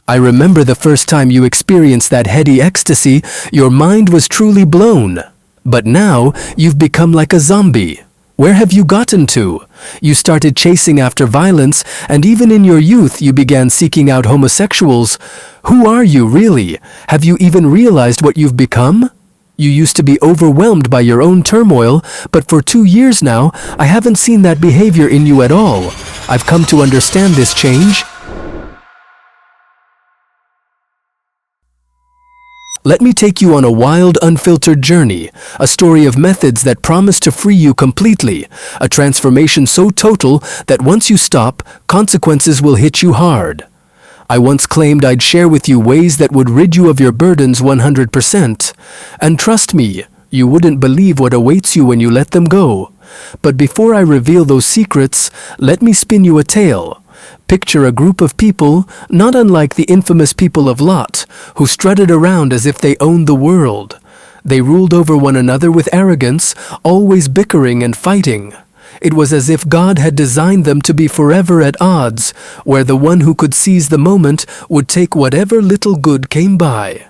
I remember the first time you experienced that heady ecstasy, your mind was truly blown. But now, you've become like a zombie. Where have you gotten to? You started chasing after violence, and even in your youth you began seeking out homosexuals. Who are you, really? Have you even realized what you've become? You used to be overwhelmed by your own turmoil, but for 2 years now, I haven't seen that behavior in you at all. I've come to understand this change. Let me take you on a wild, unfiltered journey, a story of methods that promise to free you completely, a transformation so total that once you stop, consequences will hit you hard. I once claimed I'd share with you ways that would rid you of your burdens 100%, and trust me, you wouldn't believe what awaits you when you let them go. But before I reveal those secrets, let me spin you a tale. Picture a group of people, not unlike the infamous people of Lot, who strutted around as if they owned the world. They ruled over one another with arrogance, always bickering and fighting. It was as if God had designed them to be forever at odds, where the one who could seize the moment would take whatever little good came by.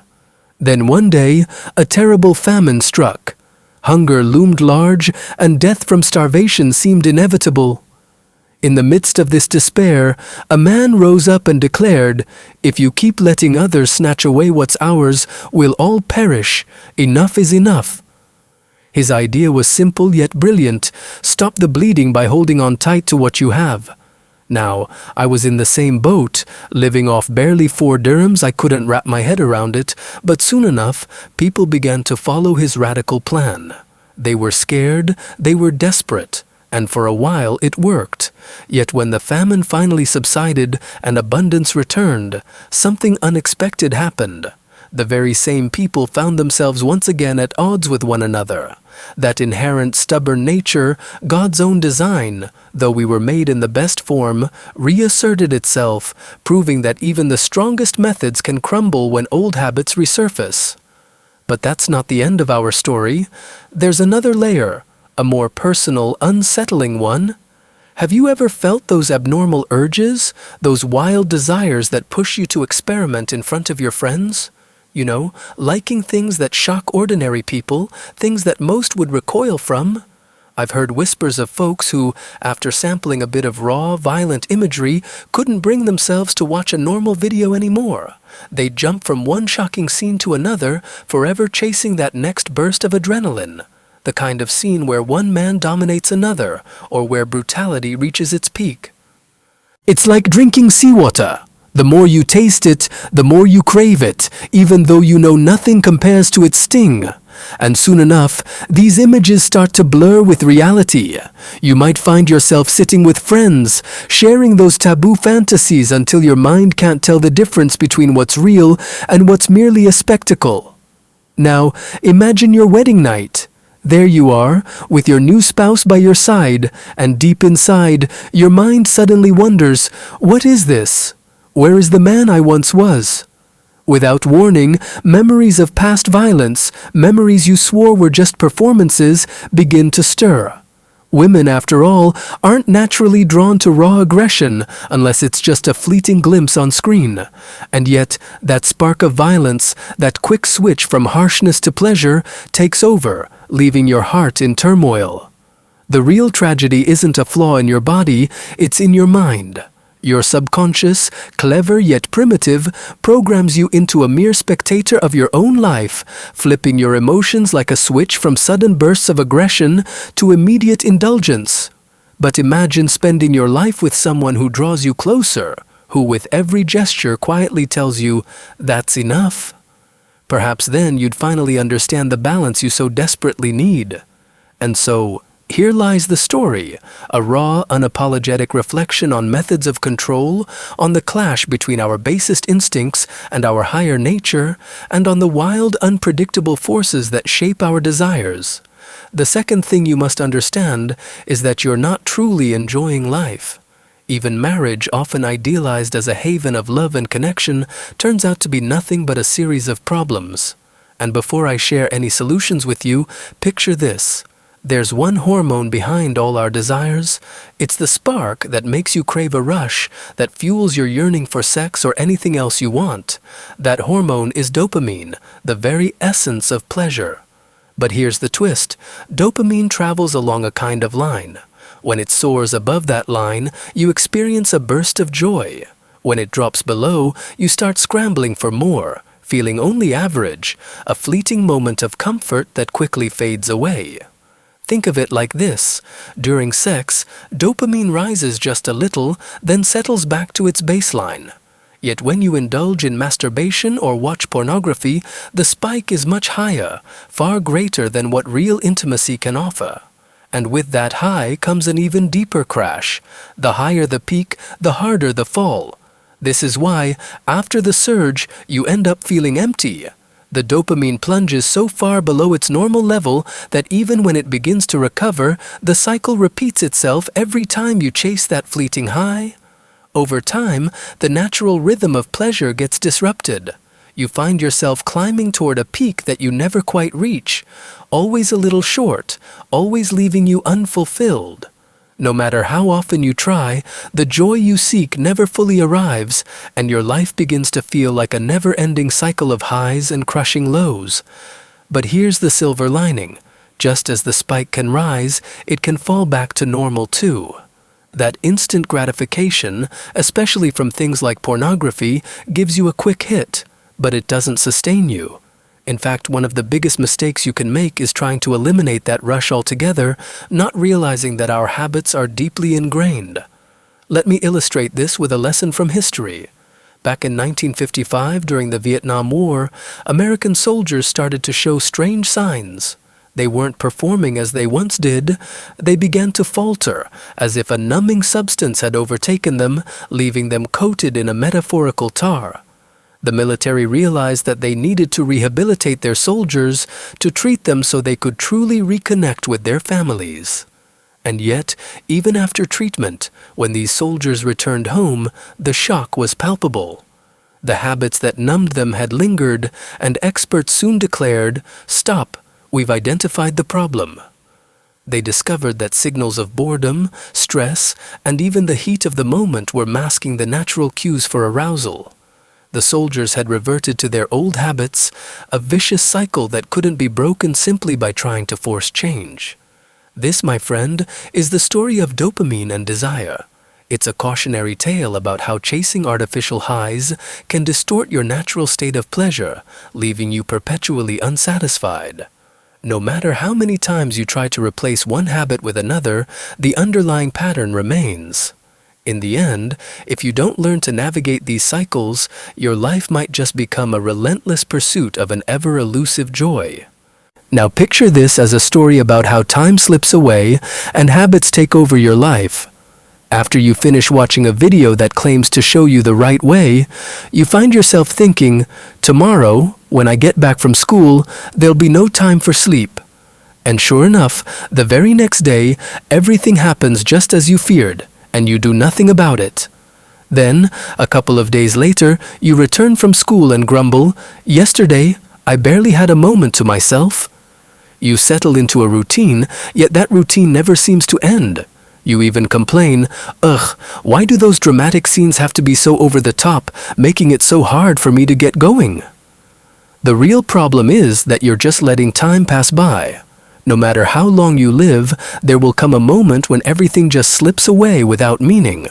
Then one day, a terrible famine struck. Hunger loomed large, and death from starvation seemed inevitable. In the midst of this despair, a man rose up and declared, "If you keep letting others snatch away what's ours, we'll all perish. Enough is enough." His idea was simple yet brilliant. Stop the bleeding by holding on tight to what you have. Now, I was in the same boat, living off barely 4 dirhams. I couldn't wrap my head around it, but soon enough, people began to follow his radical plan. They were scared, they were desperate. And for a while it worked. Yet when the famine finally subsided and abundance returned, something unexpected happened. The very same people found themselves once again at odds with one another. That inherent stubborn nature, God's own design, though we were made in the best form, reasserted itself, proving that even the strongest methods can crumble when old habits resurface. But that's not the end of our story. There's another layer. A more personal, unsettling one. Have you ever felt those abnormal urges, those wild desires that push you to experiment in front of your friends? You know, liking things that shock ordinary people, things that most would recoil from? I've heard whispers of folks who, after sampling a bit of raw, violent imagery, couldn't bring themselves to watch a normal video anymore. They'd jump from one shocking scene to another, forever chasing that next burst of adrenaline. The kind of scene where one man dominates another, or where brutality reaches its peak. It's like drinking seawater. The more you taste it, the more you crave it, even though you know nothing compares to its sting. And soon enough, these images start to blur with reality. You might find yourself sitting with friends, sharing those taboo fantasies until your mind can't tell the difference between what's real and what's merely a spectacle. Now, imagine your wedding night. There you are, with your new spouse by your side, and deep inside, your mind suddenly wonders, what is this? Where is the man I once was? Without warning, memories of past violence, memories you swore were just performances, begin to stir. Women, after all, aren't naturally drawn to raw aggression unless it's just a fleeting glimpse on screen. And yet, that spark of violence, that quick switch from harshness to pleasure, takes over, leaving your heart in turmoil. The real tragedy isn't a flaw in your body, it's in your mind. Your subconscious, clever yet primitive, programs you into a mere spectator of your own life, flipping your emotions like a switch from sudden bursts of aggression to immediate indulgence. But imagine spending your life with someone who draws you closer, who with every gesture quietly tells you, "That's enough." Perhaps then you'd finally understand the balance you so desperately need. And so, here lies the story, a raw, unapologetic reflection on methods of control, on the clash between our basest instincts and our higher nature, and on the wild, unpredictable forces that shape our desires. The second thing you must understand is that you're not truly enjoying life. Even marriage, often idealized as a haven of love and connection, turns out to be nothing but a series of problems. And before I share any solutions with you, picture this. There's one hormone behind all our desires. It's the spark that makes you crave a rush, that fuels your yearning for sex or anything else you want. That hormone is dopamine, the very essence of pleasure. But here's the twist. Dopamine travels along a kind of line. When it soars above that line, you experience a burst of joy. When it drops below, you start scrambling for more, feeling only average, a fleeting moment of comfort that quickly fades away. Think of it like this. During sex, dopamine rises just a little, then settles back to its baseline. Yet when you indulge in masturbation or watch pornography, the spike is much higher, far greater than what real intimacy can offer. And with that high comes an even deeper crash. The higher the peak, the harder the fall. This is why, after the surge, you end up feeling empty. The dopamine plunges so far below its normal level that even when it begins to recover, the cycle repeats itself every time you chase that fleeting high. Over time, the natural rhythm of pleasure gets disrupted. You find yourself climbing toward a peak that you never quite reach, always a little short, always leaving you unfulfilled. No matter how often you try, the joy you seek never fully arrives, and your life begins to feel like a never-ending cycle of highs and crushing lows. But here's the silver lining. Just as the spike can rise, it can fall back to normal too. That instant gratification, especially from things like pornography, gives you a quick hit, but it doesn't sustain you. In fact, one of the biggest mistakes you can make is trying to eliminate that rush altogether, not realizing that our habits are deeply ingrained. Let me illustrate this with a lesson from history. Back in 1955, during the Vietnam War, American soldiers started to show strange signs. They weren't performing as they once did. They began to falter, as if a numbing substance had overtaken them, leaving them coated in a metaphorical tar. The military realized that they needed to rehabilitate their soldiers, to treat them so they could truly reconnect with their families. And yet, even after treatment, when these soldiers returned home, the shock was palpable. The habits that numbed them had lingered, and experts soon declared, "Stop, we've identified the problem." They discovered that signals of boredom, stress, and even the heat of the moment were masking the natural cues for arousal. The soldiers had reverted to their old habits, a vicious cycle that couldn't be broken simply by trying to force change. This, my friend, is the story of dopamine and desire. It's a cautionary tale about how chasing artificial highs can distort your natural state of pleasure, leaving you perpetually unsatisfied. No matter how many times you try to replace one habit with another, the underlying pattern remains. In the end, if you don't learn to navigate these cycles, your life might just become a relentless pursuit of an ever-elusive joy. Now picture this as a story about how time slips away and habits take over your life. After you finish watching a video that claims to show you the right way, you find yourself thinking, "Tomorrow, when I get back from school, there'll be no time for sleep." And sure enough, the very next day, everything happens just as you feared, and you do nothing about it. Then, a couple of days later, you return from school and grumble, "Yesterday, I barely had a moment to myself." You settle into a routine, yet that routine never seems to end. You even complain, "Ugh, why do those dramatic scenes have to be so over the top, making it so hard for me to get going?" The real problem is that you're just letting time pass by. No matter how long you live, there will come a moment when everything just slips away without meaning.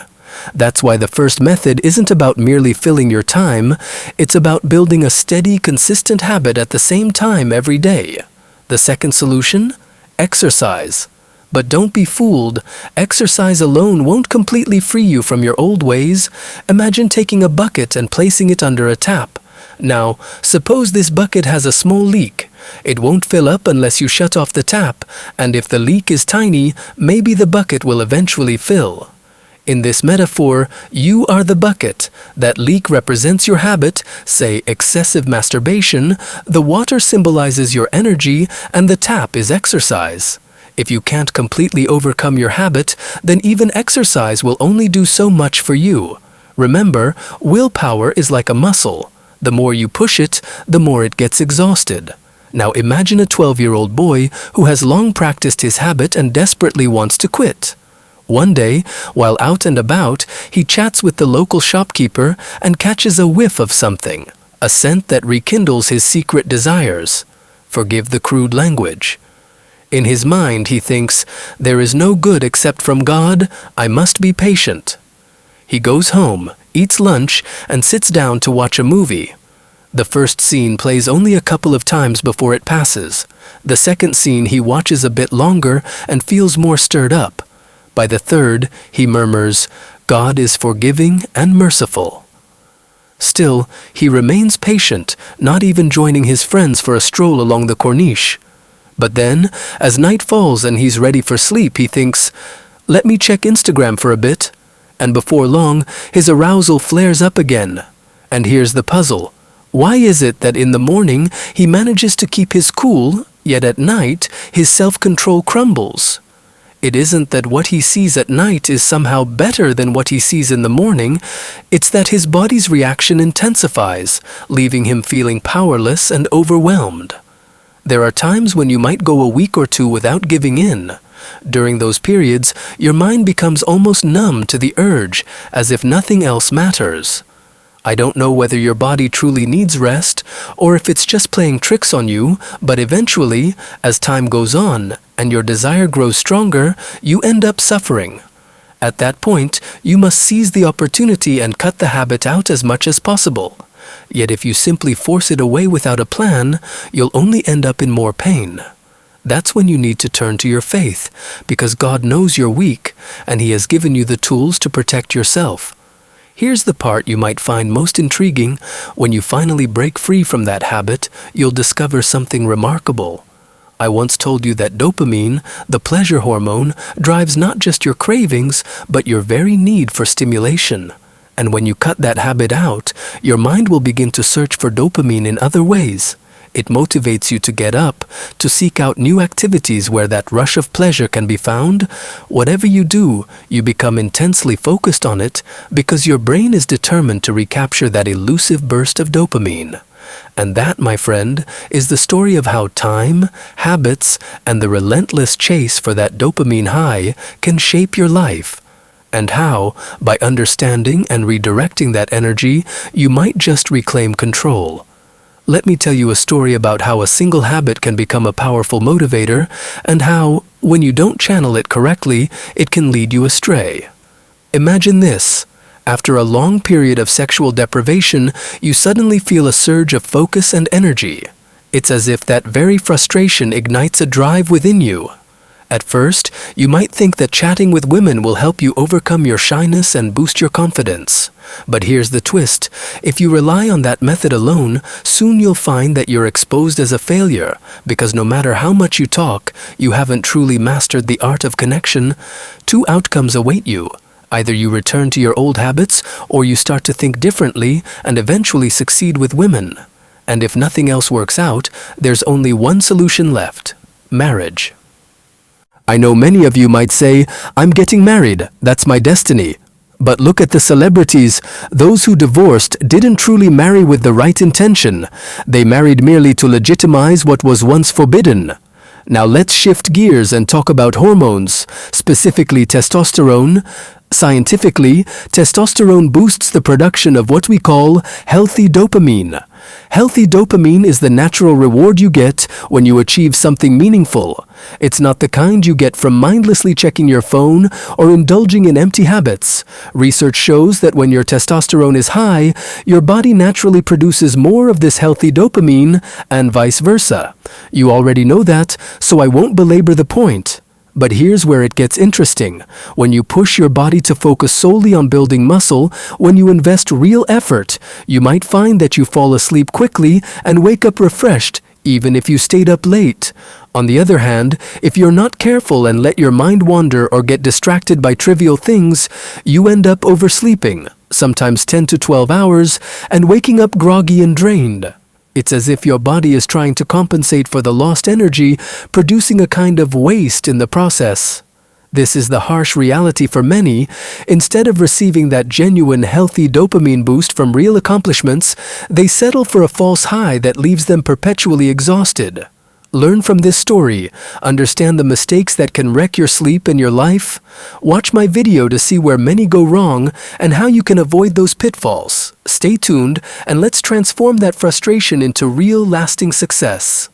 That's why the first method isn't about merely filling your time, it's about building a steady, consistent habit at the same time every day. The second solution? Exercise. But don't be fooled, exercise alone won't completely free you from your old ways. Imagine taking a bucket and placing it under a tap. Now, suppose this bucket has a small leak. It won't fill up unless you shut off the tap, and if the leak is tiny, maybe the bucket will eventually fill. In this metaphor, you are the bucket. That leak represents your habit, say excessive masturbation, the water symbolizes your energy, and the tap is exercise. If you can't completely overcome your habit, then even exercise will only do so much for you. Remember, willpower is like a muscle. The more you push it, the more it gets exhausted. Now imagine a 12-year-old boy who has long practiced his habit and desperately wants to quit. One day, while out and about, he chats with the local shopkeeper and catches a whiff of something, a scent that rekindles his secret desires. Forgive the crude language. In his mind, he thinks, "There is no good except from God, I must be patient." He goes home, eats lunch, and sits down to watch a movie. The first scene plays only a couple of times before it passes. The second scene he watches a bit longer and feels more stirred up. By the third, he murmurs, "God is forgiving and merciful." Still, he remains patient, not even joining his friends for a stroll along the corniche. But then, as night falls and he's ready for sleep, he thinks, "Let me check Instagram for a bit." And before long, his arousal flares up again. And here's the puzzle. Why is it that in the morning he manages to keep his cool, yet at night his self-control crumbles? It isn't that what he sees at night is somehow better than what he sees in the morning. It's that his body's reaction intensifies, leaving him feeling powerless and overwhelmed. There are times when you might go a week or two without giving in. During those periods, your mind becomes almost numb to the urge, as if nothing else matters. I don't know whether your body truly needs rest, or if it's just playing tricks on you, but eventually, as time goes on, and your desire grows stronger, you end up suffering. At that point, you must seize the opportunity and cut the habit out as much as possible. Yet if you simply force it away without a plan, you'll only end up in more pain. That's when you need to turn to your faith, because God knows you're weak, and He has given you the tools to protect yourself. Here's the part you might find most intriguing. When you finally break free from that habit, you'll discover something remarkable. I once told you that dopamine, the pleasure hormone, drives not just your cravings, but your very need for stimulation. And when you cut that habit out, your mind will begin to search for dopamine in other ways. It motivates you to get up, to seek out new activities where that rush of pleasure can be found. Whatever you do, you become intensely focused on it because your brain is determined to recapture that elusive burst of dopamine. And that, my friend, is the story of how time, habits, and the relentless chase for that dopamine high can shape your life. And how, by understanding and redirecting that energy, you might just reclaim control. Let me tell you a story about how a single habit can become a powerful motivator, and how, when you don't channel it correctly, it can lead you astray. Imagine this. After a long period of sexual deprivation, you suddenly feel a surge of focus and energy. It's as if that very frustration ignites a drive within you. At first, you might think that chatting with women will help you overcome your shyness and boost your confidence. But here's the twist. If you rely on that method alone, soon you'll find that you're exposed as a failure, because no matter how much you talk, you haven't truly mastered the art of connection. Two outcomes await you. Either you return to your old habits, or you start to think differently and eventually succeed with women. And if nothing else works out, there's only one solution left: marriage. I know many of you might say, "I'm getting married, that's my destiny." But look at the celebrities. Those who divorced didn't truly marry with the right intention. They married merely to legitimize what was once forbidden. Now let's shift gears and talk about hormones, specifically testosterone. Scientifically, testosterone boosts the production of what we call healthy dopamine. Healthy dopamine is the natural reward you get when you achieve something meaningful. It's not the kind you get from mindlessly checking your phone or indulging in empty habits. Research shows that when your testosterone is high, your body naturally produces more of this healthy dopamine, and vice versa. You already know that, so I won't belabor the point. But here's where it gets interesting. When you push your body to focus solely on building muscle, when you invest real effort, you might find that you fall asleep quickly and wake up refreshed, even if you stayed up late. On the other hand, if you're not careful and let your mind wander or get distracted by trivial things, you end up oversleeping, sometimes 10 to 12 hours, and waking up groggy and drained. It's as if your body is trying to compensate for the lost energy, producing a kind of waste in the process. This is the harsh reality for many. Instead of receiving that genuine, healthy dopamine boost from real accomplishments, they settle for a false high that leaves them perpetually exhausted. Learn from this story, understand the mistakes that can wreck your sleep and your life. Watch my video to see where many go wrong and how you can avoid those pitfalls. Stay tuned and let's transform that frustration into real, lasting success.